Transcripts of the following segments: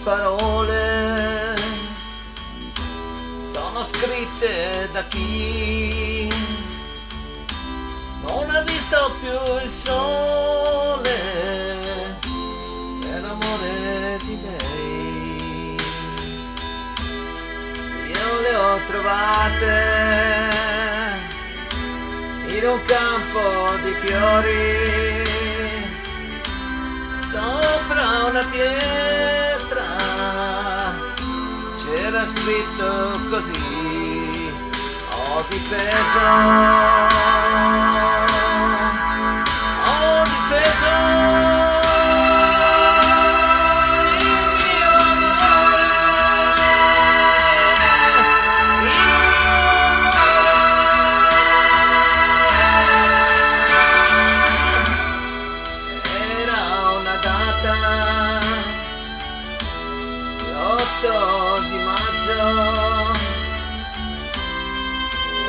parole sono scritte da chi non ha visto più il sole per amore di lei. Io le ho trovate in un campo di fiori, sopra una pietra c'era scritto così: ho difeso, ho difeso l'8 di maggio,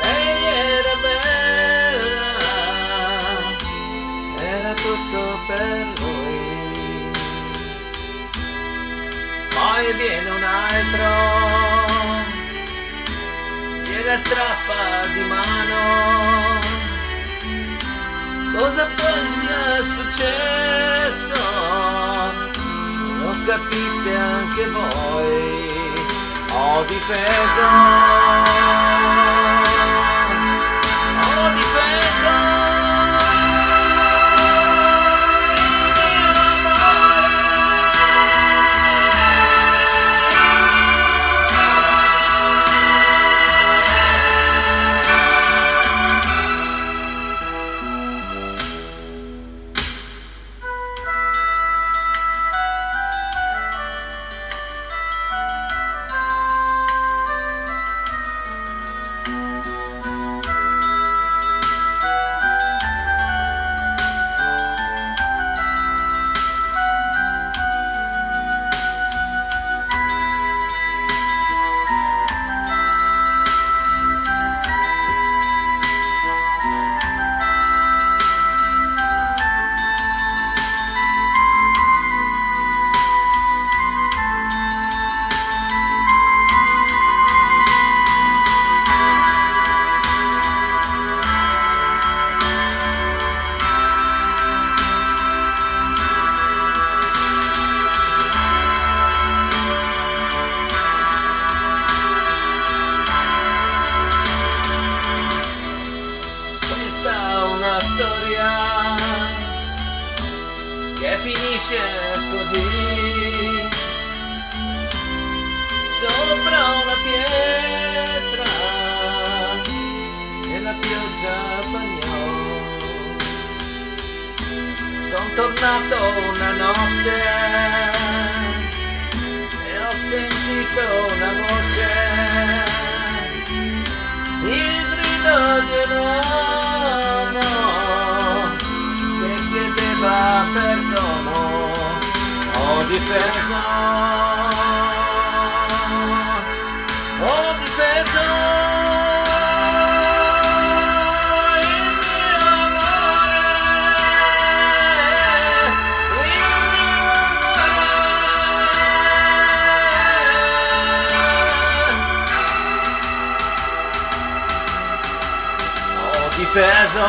lei era bella, era tutto per lui. Poi viene un altro, gliela strappa di mano. Cosa poi sia successo lo capite anche voi. Ho difeso, ho difeso il mio amore. Storia che finisce così, sopra una pietra e la pioggia bagnò. Son tornato una notte e ho sentito una voce, il grido di un uomo perdono. Ho difeso, ho difeso il mio amore, il mio amore. Ho difeso